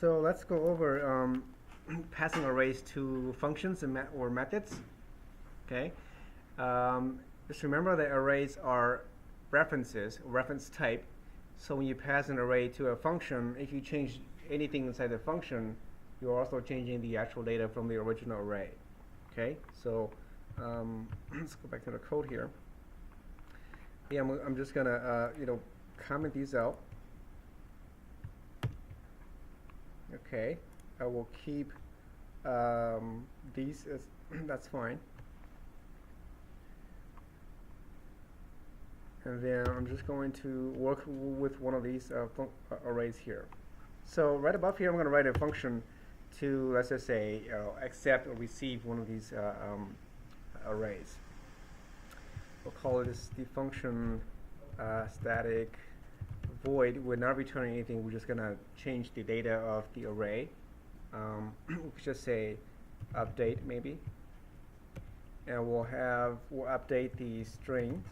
So let's go over passing arrays to functions and or methods. Okay. Just remember that arrays are references, reference type. So when you pass an array to a function, if you change anything inside the function, you're also changing the actual data from the original array. Okay. So let's go back to the code here. Yeah, I'm just gonna comment these out. Okay, I will keep these as that's fine. And then I'm just going to work with one of these arrays here. So right above here, I'm going to write a function to, let's just say, accept or receive one of these arrays. We'll call this the function static void. We're not returning anything. We're just going to change the data of the array. We could just say update maybe, and we'll update the string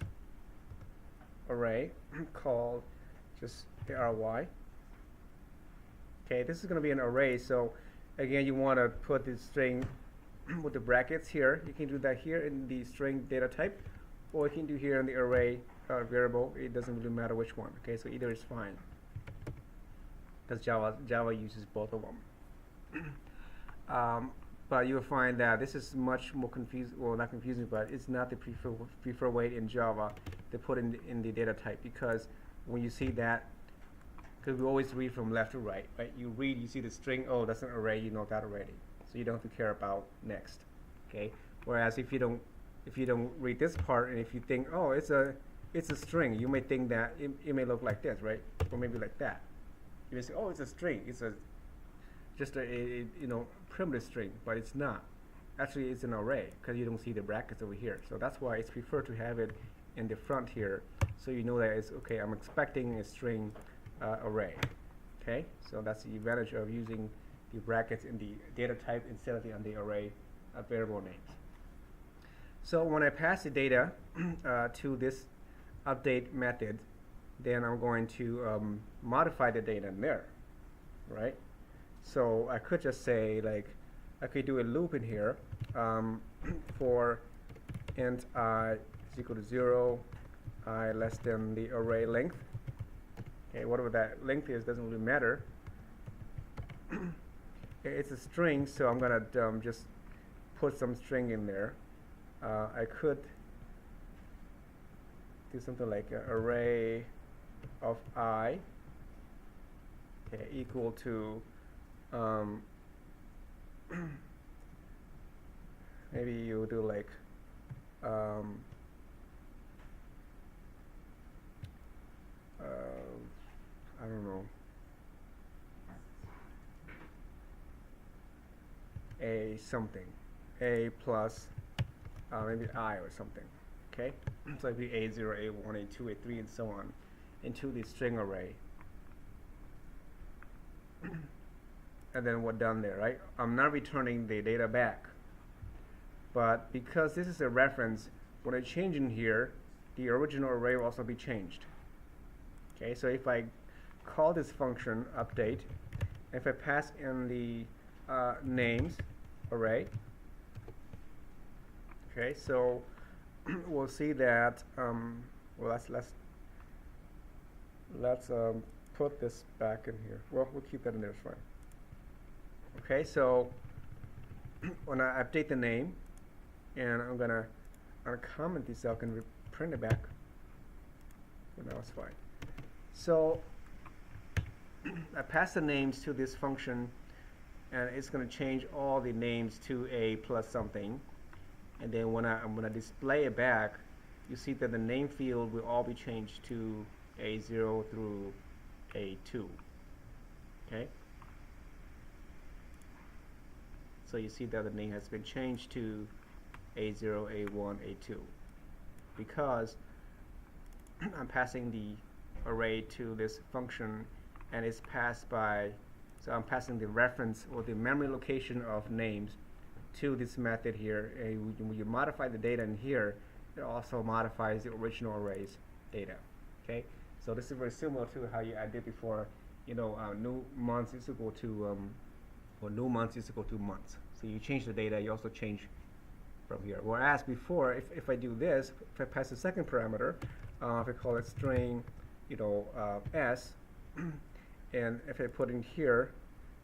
array called just ry. Okay, this is going to be an array, so again you want to put the string with the brackets here. You can do that here in the string data type, or you can do here in the array variable. It doesn't really matter which one. Okay, so either is fine, because Java uses both of them. But you'll find that this is much more confusing, well, not confusing, but it's not the preferred way in Java to put in the data type, because when you see that, because we always read from left to right, right? You read, you see the string, oh, that's an array, you know that already, so you don't have to care about next. Okay. Whereas if you don't read this part, and if you think, oh, it's a string, you may think that it may look like this, right? Or maybe like that. You may say, oh, it's a string, it's just a primitive string, but it's not. Actually, it's an array, because you don't see the brackets over here. So that's why it's preferred to have it in the front here, so you know that it's okay. I'm expecting a string array. Okay, so that's the advantage of using the brackets in the data type instead of the array variable names. So when I pass the data to this update method, then I'm going to modify the data in there, right? So I could just say, like, I could do a loop in here for int I is equal to 0, I less than the array length. Okay, whatever that length is doesn't really matter. It's a string, so I'm gonna just put some string in there. I could do something like an array of I, okay, equal to maybe you do like I don't know, a something, a plus maybe I or something. Okay, so it'd be A0, A1, A2, A3, and so on into the string array. And then we're done there, right? I'm not returning the data back, but because this is a reference, when I change in here, the original array will also be changed. Okay, so if I call this function update, if I pass in the names array, okay, so we'll see that well, let's put this back in here. Well, we'll keep that in there, it's fine. Okay, so when I update the name, and I'm gonna comment this out and print it back. So now it's fine. So I pass the names to this function, and it's going to change all the names to a plus something. And then when I'm going to display it back, you see that the name field will all be changed to A0 through A2. Okay? So you see that the name has been changed to A0, A1, A2, because I'm passing the array to this function, and it's passed by, so I'm passing the reference or the memory location of names to this method here. And when you modify the data in here, it also modifies the original array's data. Okay, so this is very similar to how I did before new months is equal to or new months is equal to months. So you change the data, you also change from here. Whereas before, if I do this, if I pass the second parameter, if I call it string, s, and if I put in here,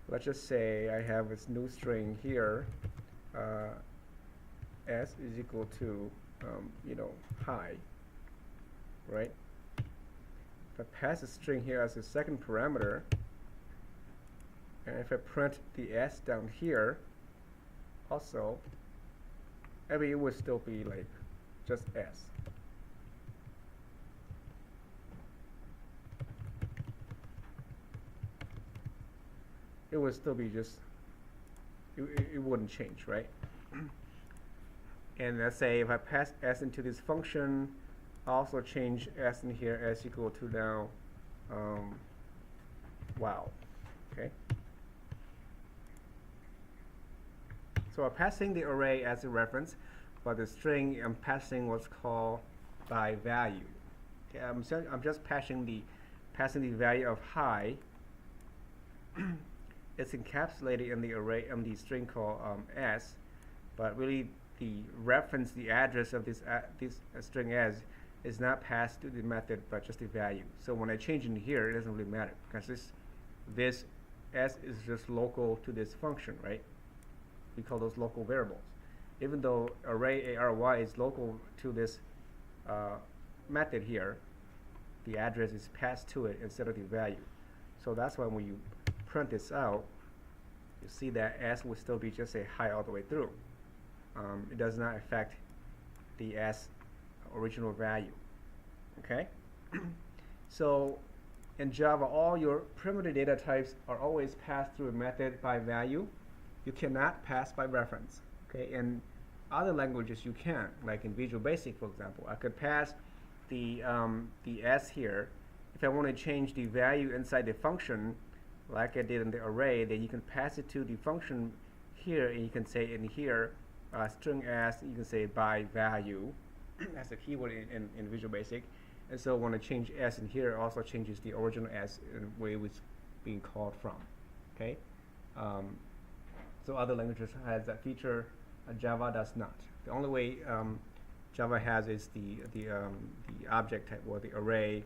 let's just say I have this new string here, s is equal to, hi, right? If I pass a string here as a second parameter, and if I print the s down here, also, it would still be like just s. It would still be just, it wouldn't change, right? And let's say if I pass s into this function, I also change s in here as equal to now, wow, okay? So I'm passing the array as a reference, but the string I'm passing what's called by value. Okay, I'm just passing the value of hi. It's encapsulated in the array the string called s, but really the reference, the address of this string s is not passed to the method, but just the value. So when I change in here, it doesn't really matter because this s is just local to this function, right? We call those local variables. Even though array ARY is local to this method here, the address is passed to it instead of the value. So that's why when you print this out, you see that s will still be just a hi all the way through. It does not affect the s original value. Okay? So in Java, all your primitive data types are always passed through a method by value. You cannot pass by reference. Okay? In other languages, you can. Like in Visual Basic, for example, I could pass the s here. If I want to change the value inside the function, like I did in the array, then you can pass it to the function here, and you can say in here, string s, you can say by value. That's a keyword in Visual Basic. And so when I change s in here, it also changes the original s and where it was being called from. Okay? So other languages has that feature. Java does not. The only way Java has is the object type, or the array,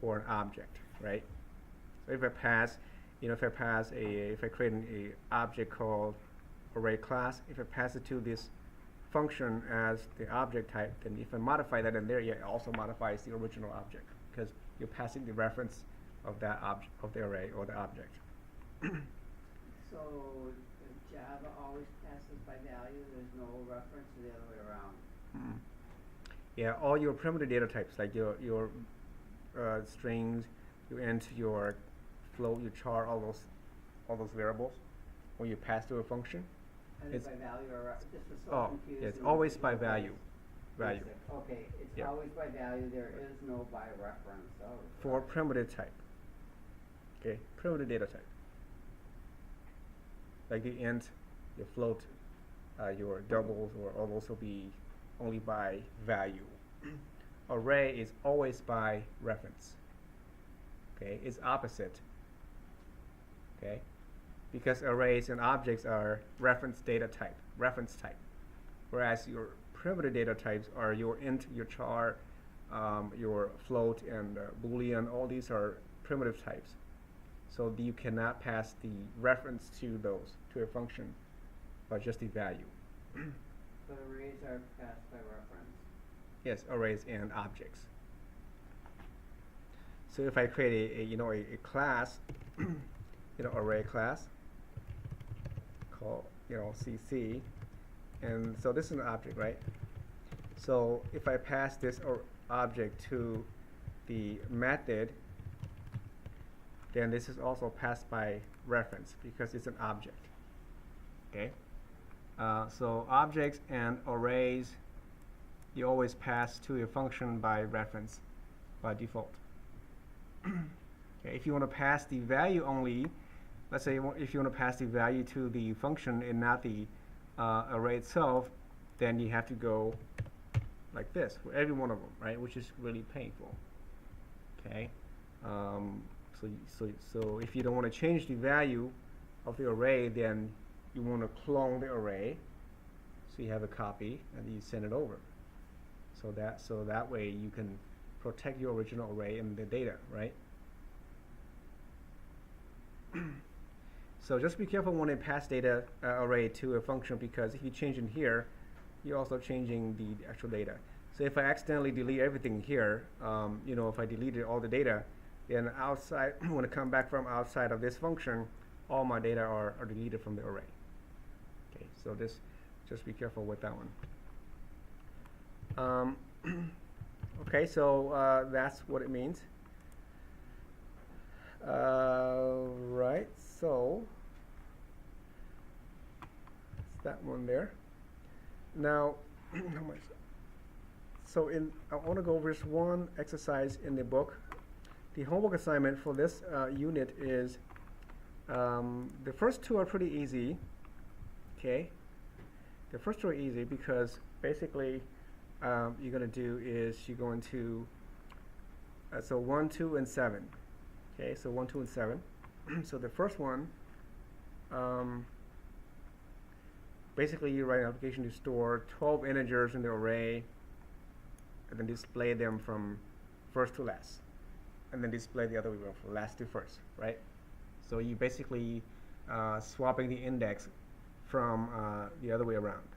or an object, right? So if I pass, if I create an object called array class, if I pass it to this function as the object type, then if I modify that in there, it also modifies the original object because you're passing the reference of that object, of the array or the object. So Java always passes by value. There's no reference the other way around. Yeah, all your primitive data types, like your strings, your int, your float, your char, all those variables, when you pass to a function. It's by value or this was so confusing. It's always by value. Okay, it's always by value. There is no by reference. For primitive type. Okay, primitive data type. Like the int, your float, your doubles, or all those will be only by value. Array is always by reference. Okay, it's opposite. Okay, because arrays and objects are reference data type, whereas your primitive data types are your int, your char, your float, and boolean. All these are primitive types. So you cannot pass the reference to those, to a function, but just the value. But arrays are passed by reference. Yes, arrays and objects. So if I create a class, array class called CC, and so this is an object, right? So if I pass this object to the method, then this is also passed by reference because it's an object. Okay. So objects and arrays, you always pass to a function by reference by default. Okay, if you want to pass the value only, let's say if you want to pass the value to the function and not the array itself, then you have to go like this for every one of them, right? Which is really painful. Okay, So if you don't want to change the value of the array, then you want to clone the array. So you have a copy and you send it over. So that way you can protect your original array and the data, right? So just be careful when you pass data array to a function, because if you change in here, you're also changing the actual data. So if I accidentally delete everything here, if I deleted all the data, then outside, when I come back from outside of this function, all my data are deleted from the array. Okay, so just be careful with that one. Okay, so that's what it means. Right, so it's that one there. Now, so I want to go over just one exercise in the book. The homework assignment for this unit is, the first two are pretty easy. Okay, the first two are easy because basically you're going to do is you're going to so 1, 2, and 7. Okay, so 1, 2, and 7. So the first one, basically you write an application to store 12 integers in the array and then display them from first to last, and then display the other way around, from last to first, right? So you basically swapping the index from the other way around.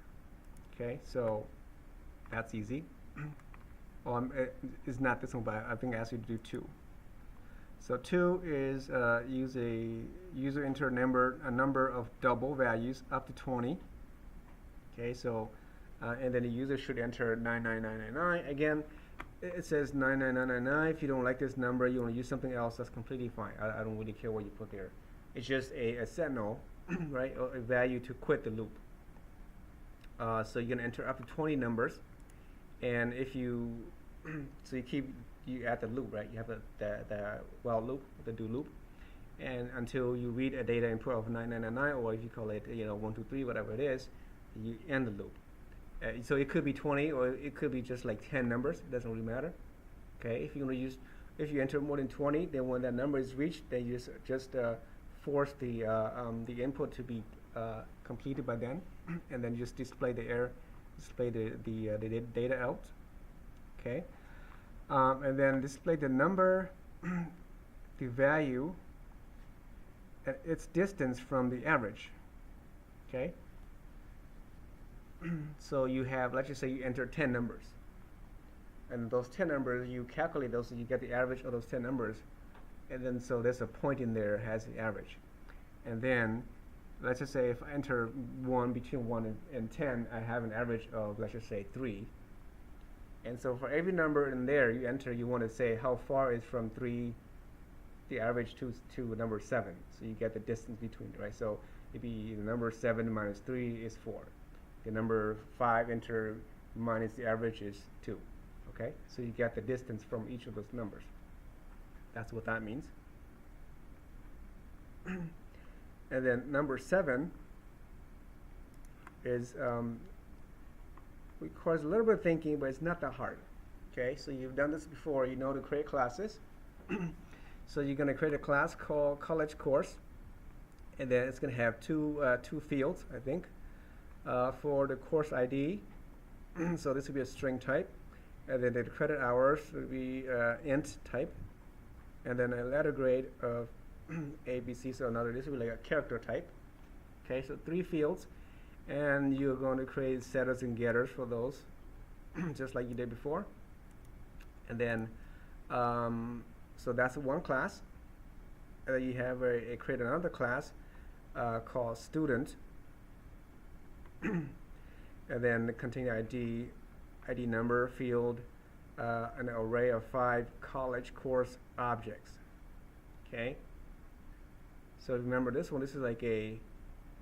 Okay, so that's easy. It's not this one, but I think I asked you to do 2. So 2 is use a user enter a number of double values up to 20. Okay, so and then the user should enter 99999. Again, it says 99999. If you don't like this number, you want to use something else, that's completely fine. I don't really care what you put there. It's just a sentinel, right? Or a value to quit the loop. So you're gonna enter up to 20 numbers, and if you so you add the loop, right? You have the while loop, the do loop, and until you read a data input of 9999, or if you call it 1, 2, 3, whatever it is, you end the loop. So it could be 20, or it could be just like 10 numbers. It doesn't really matter. Okay, if you enter more than 20, then when that number is reached, then you just force the input to be completed by then, and then just display the data out. Okay, and then display the number, the value, at its distance from the average. Okay. So you have, let's just say you enter 10 numbers, and those 10 numbers, you calculate those, so you get the average of those 10 numbers, and then so there's a point in there has the average. And then let's just say if I enter between 1 and 10, I have an average of, let's just say, 3. And so for every number in there you enter, you want to say how far is from 3 the average to number 7, so you get the distance between, right? So it'd be the number 7 minus 3 is 4. The number 5 enter minus the average is 2. Okay, so you get the distance from each of those numbers. That's what that means. And then number 7 is requires a little bit of thinking, but it's not that hard. Okay, so you've done this before. You know to create classes. So you're going to create a class called college course, and then it's going to have two fields, I think, for the course ID. So this would be a string type, and then the credit hours would be int type, and then a letter grade of A, B, C. So another, this would be like a character type. Okay, so 3 fields, and you're going to create setters and getters for those, just like you did before. And then so that's one class. And then you have create another class called student, and then contain ID number field, an array of 5 college course objects. Okay. So remember this one. This is like a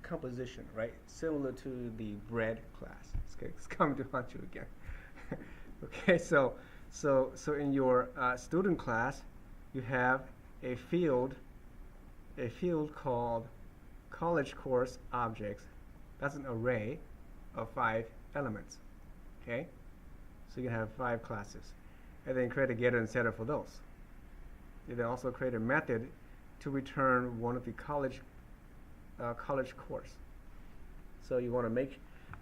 composition, right? Similar to the bread class. It's coming to haunt you again. Okay. So in your student class, you have a field called college course objects. That's an array of 5 elements. Okay, so you can have 5 classes, and then create a getter and setter for those. You then also create a method to return one of the college course. So you want to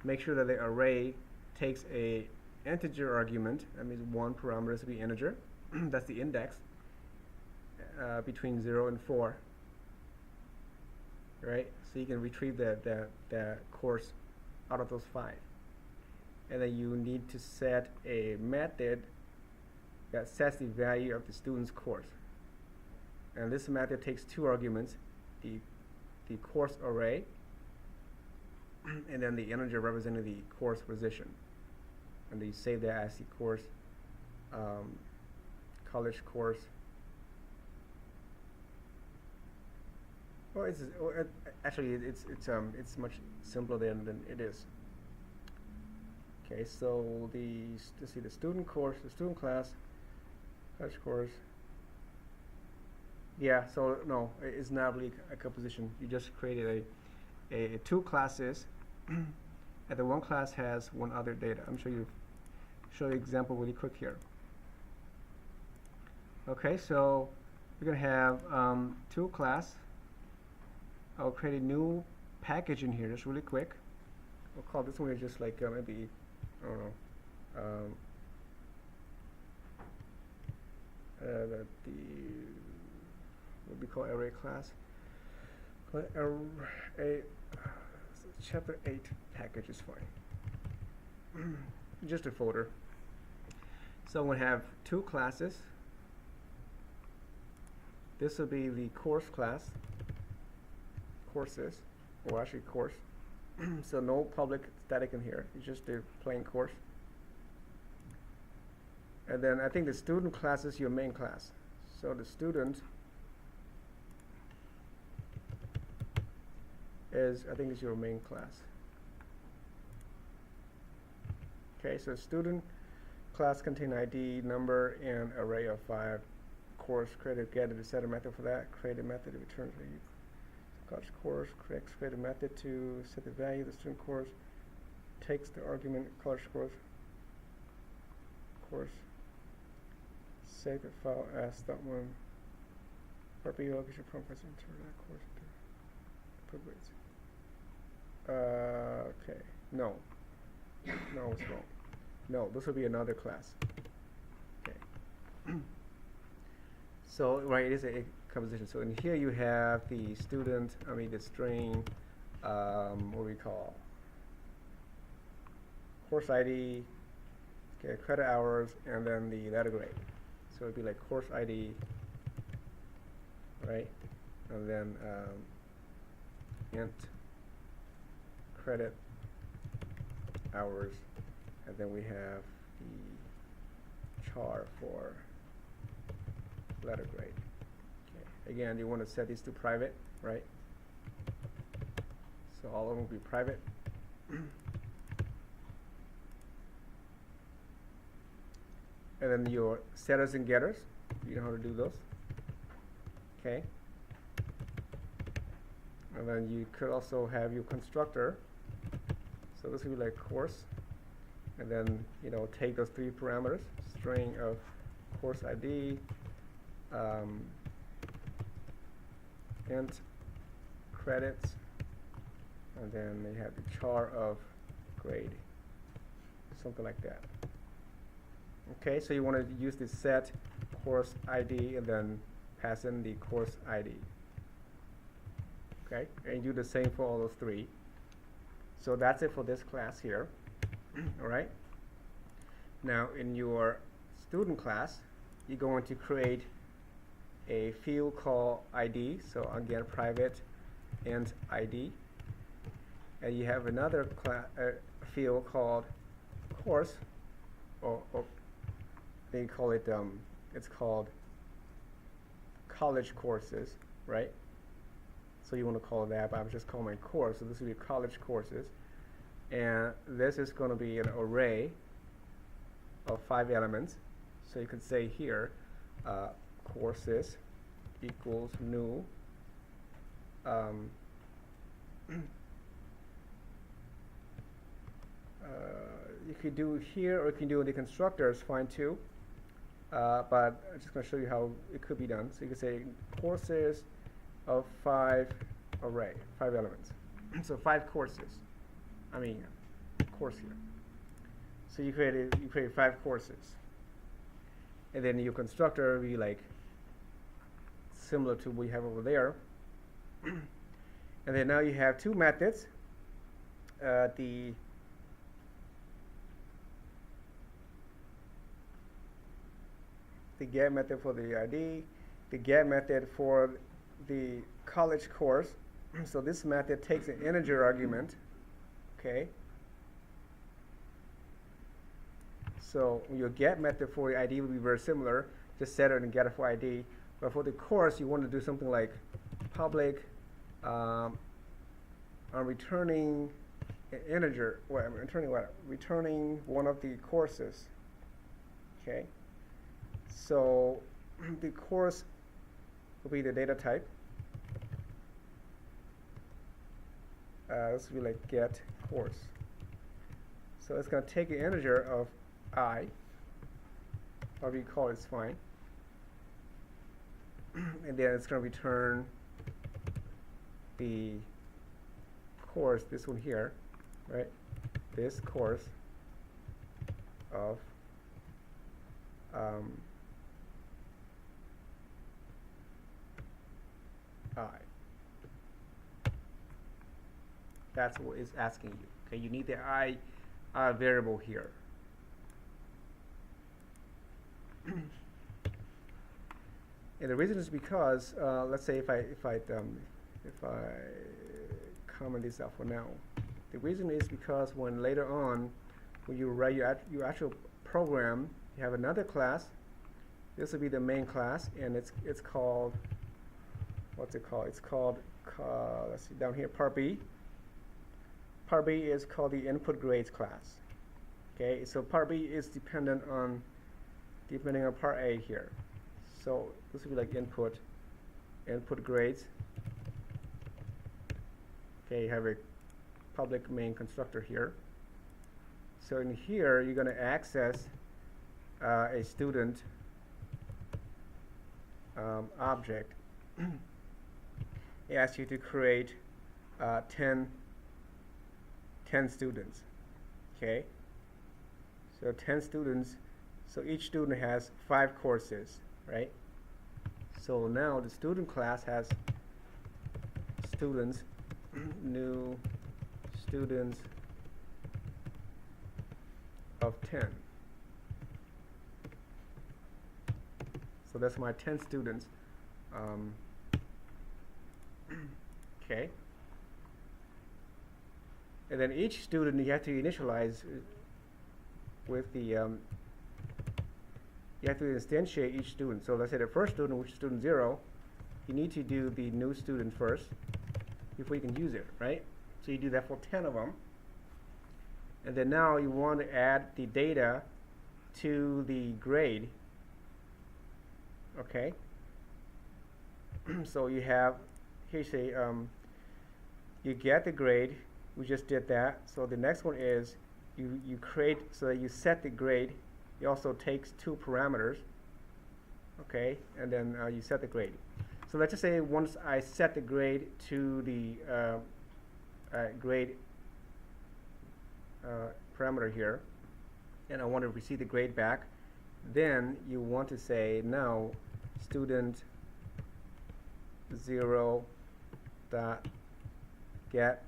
make sure that the array takes a integer argument. That means one parameter to be integer. That's the index between 0 and 4. Right? So you can retrieve that course out of those 5. And then you need to set a method that sets the value of the student's course. And this method takes 2 arguments, the course array, and then the integer representing the course position. And then you save that as the course, college course. Well, actually it's much simpler than it is. Okay, so let's see, the student course, the student class, college course. Yeah, so no, it's not really a composition. You just created a 2 classes, and the 1 class has 1 other data. I'm show you example really quick here. Okay, so we're gonna have 2 class. I'll create a new package in here just really quick. We'll call this one just like maybe, I don't know, what we call array class. Chapter 8 package is fine. Just a folder. So we'll have 2 classes. This will be the course class. Courses, or actually course. So no public static in here. It's just a plain course. And then I think the student class is your main class. So the student is your main class. Okay, so student class contain ID, number, and array of 5. Course, create a set a method for that. Create a method that returns the college course. Create a method to set the value of the student course. Takes the argument college course. Save the file as .1. RPO location from press enter that course. Put weights. Okay. No, it's wrong. No, this will be another class. Okay. So right, it is a composition. So in here you have the student, the string, what we call course ID, okay, credit hours, and then the letter grade. So it'd be like course ID, right? And then int credit hours, and then we have the char for letter grade. Okay. Again, you want to set these to private, right? So all of them will be private. And then your setters and getters, you know how to do those. Okay. And then you could also have your constructor. So this will be like course. And then, take those 3 parameters, string of course ID, int credits, and then they have the char of grade, something like that. Okay, so you want to use the set course ID and then pass in the course ID. Okay, and do the same for all those 3. So that's it for this class here. All right. Now in your student class, you're going to create a field called ID. So again, private int ID, and you have another field called course, or they call it it's called college courses, right? So you want to call it that, but I'm just calling my course. So this will be college courses, and this is going to be an array of 5 elements. So you could say here, courses equals new you could do here, or you can do in the constructor, is fine too. but I'm just going to show you how it could be done. So you can say courses of 5 array, 5 elements. So 5 courses. I mean, course here. So you create 5 courses, and then your constructor will be like similar to what you have over there. And then now you have 2 methods. The get method for the ID, the get method for the college course. So this method takes an integer argument, okay? So your get method for the ID will be very similar, just set it and get it for ID. But for the course, you want to do something like public returning an integer, returning one of the courses, okay? So the course will be the data type. This will be like get course. So it's going to take an integer of I, whatever you call it, it's fine. And then it's going to return the course, this one here, right? This course of I. That's what it's asking you. Okay, you need the I variable here. And the reason is because let's say if I comment this out for now, the reason is because when later on when you write your actual program, you have another class. This will be the main class, and it's called, what's it called? It's called let's see down here, Part B. Part B is called the input grades class. Okay, so Part B is depending on Part A here. So this will be like input grades. Okay, you have a public main constructor here. So in here, you're going to access a student object. It asks you to create 10 students. Okay, so 10 students. So each student has 5 courses, right? So now the student class has students, new students of 10. So that's my 10 students. Okay. And then each student you have to initialize with the you have to instantiate each student. So let's say the first student, which is student 0, you need to do the new student first before you can use it, right? So you do that for 10 of them. And then now you want to add the data to the grade. Okay. So you have, here you say, you get the grade. We just did that. So the next one is you create, so that you set the grade. It also takes 2 parameters. Okay, and then you set the grade. So let's just say once I set the grade to the grade parameter here, and I want to receive the grade back, then you want to say now student 0 dot get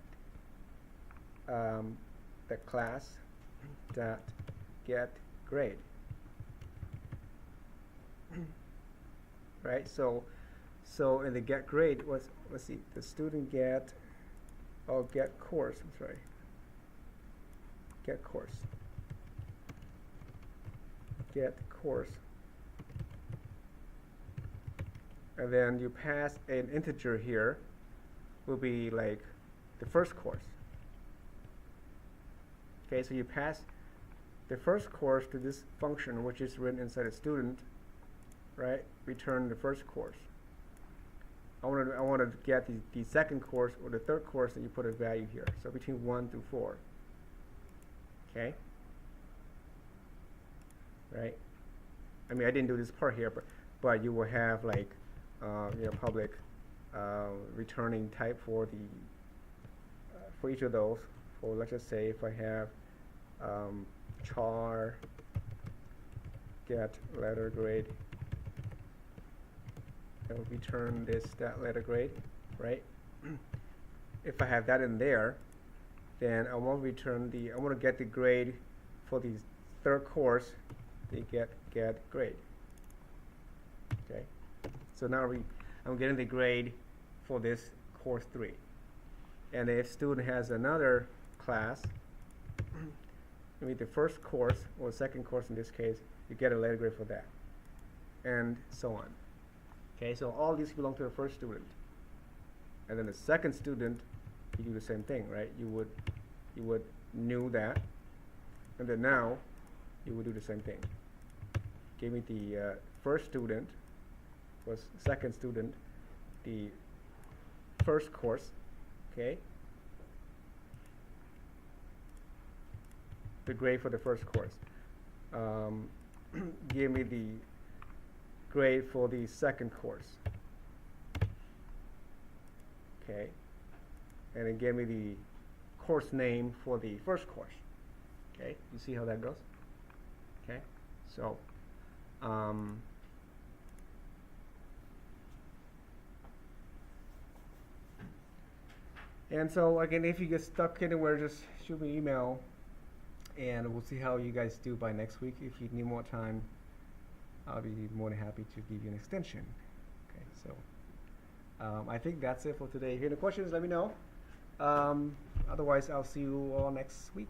the class dot get grade. Right, so in the get grade, let's see, the student get course, I'm sorry, get course, and then you pass an integer here, will be like the first course. Okay, so you pass the first course to this function, which is written inside a student, right? Return the first course. I want to get the second course or the third course, that you put a value here. So between 1 through 4. Okay. Right. I mean, I didn't do this part here, but you will have like, public returning type for the for each of those. For let's just say if I have char get letter grade, it will return that letter grade, right? If I have that in there, then I want to return I want to get the grade for the third course, the get grade. Okay, so now I'm getting the grade for this course 3. And if student has another class, I mean the first course or second course in this case, you get a letter grade for that, and so on. Okay, so all these belong to the first student, and then the second student, you do the same thing, right? You would new that, and then now you would do the same thing. Give me the first student was second student, the first course, okay? The grade for the first course. Give me the grade for the second course, okay? And then give me the course name for the first course, okay? You see how that goes? Okay, so and so again, if you get stuck anywhere, just shoot me an email, and we'll see how you guys do by next week. If you need more time, I'll be more than happy to give you an extension. Okay, so I think that's it for today. If you have any questions, let me know. Otherwise, I'll see you all next week.